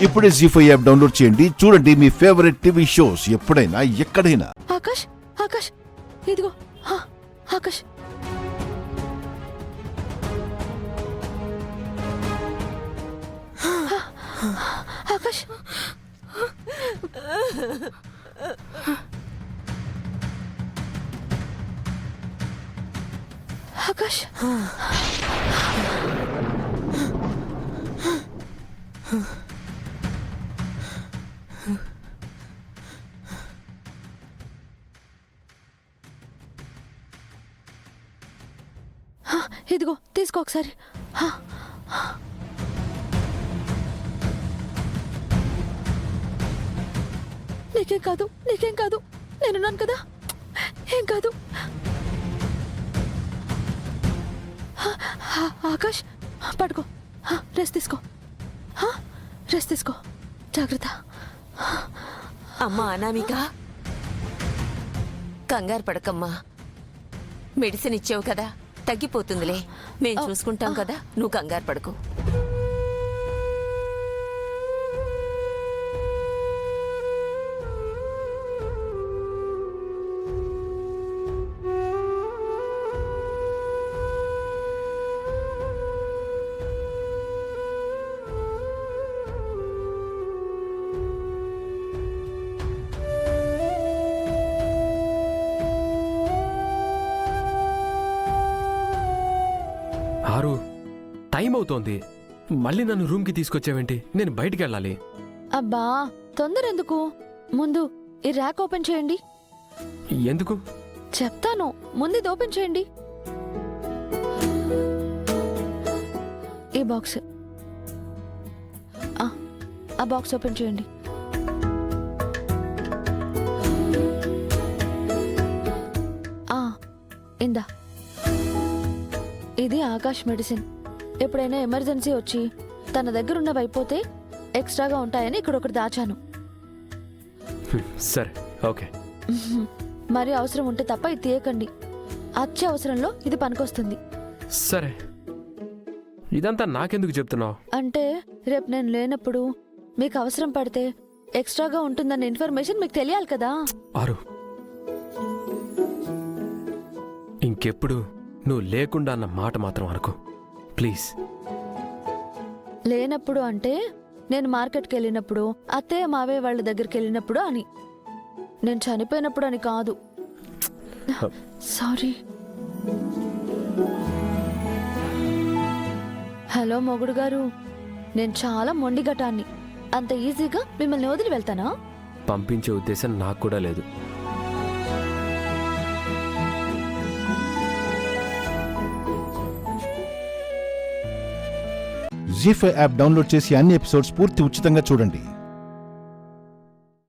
ఇప్పుడే జీ5 app download చేయండి. చూడండి మీ ఫేవరెట్ టీవీ షోస్ ఎప్పుడైనా ఎక్కడైనా. ఆకాష్ ఆకాష్ ఇదిగో ఆకాష్ ఆకాష్ ఆకాష్ ఇదిగో తీసుకో ఒకసారి. నీకేం కాదు నేనున్నాను కదా, ఏం కాదు. ఆకాష్ పడుకో, రెస్ట్ తీసుకో జాగ్రత్త. అమ్మా అనామిక, కంగారు పడకమ్మా. మెడిసిన్ ఇచ్చావు కదా, తగ్గిపోతుందిలే. మేం చూసుకుంటాం కదా, నువ్వు కంగారు పడకు. ఆరు, టైం అవుతోంది. మళ్ళీ నన్ను రూమ్కి తీసుకొచ్చావేంటి? నేను బయటికి వెళ్ళాలి. అబ్బా తొందర ఎందుకు, ముందు ఈ ర్యాక్ ఓపెన్ చేయండి. ఎందుకు? చెప్తాను, ముందు ఇది ఓపెన్ చేయండి. ఈ బాక్స్, ఆ బాక్స్ ఓపెన్ చేయండి. ఇందా, ఇది ఆకాష్ మెడిసిన్. ఎప్పుడైనా ఎమర్జెన్సీ వచ్చి తన దగ్గరున్నవి అయిపోతే ఎక్స్ట్రాగా ఉంటాయని ఇక్కడ ఒకటి దాచాను. సరే, ఓకే. మరి అవసరం ఉంటే తప్ప ఇది తీయకండి. అచ్చే అవసరంలో ఇది పనికొస్తుంది. సరే, ఇదంతా నాకెందుకు చెప్తున్నావు? అంటే రేపు నేను లేనప్పుడు మీకు అవసరం పడితే ఎక్స్ట్రాగా ఉంటుందన్న ఇన్ఫర్మేషన్ మీకు తెలియాలి కదా. ఆరు, ఇంకెప్పుడు నువ్వు లేకుండా అన్న మాట మాత్రం అనుకో ప్లీజ్. లేనప్పుడు అంటే నేను మార్కెట్కి వెళ్ళినప్పుడు, అత్తయ్య మావయ్య వాళ్ళ దగ్గరికి వెళ్ళినప్పుడు అని, నేను చనిపోయినప్పుడు అని కాదు. సారీ. హలో మొగుడు గారు, నేను చాలా మొండిగటాన్ని. అంత ఈజీగా మిమ్మల్ని వదిలి వెళ్తానా? పంపించే ఉద్దేశం నాకు కూడా లేదు. జీ5 యాప్ డౌన్లోడ్ చేసి అన్ని ఎపిసోడ్స్ పూర్తి ఉచితంగా చూడండి.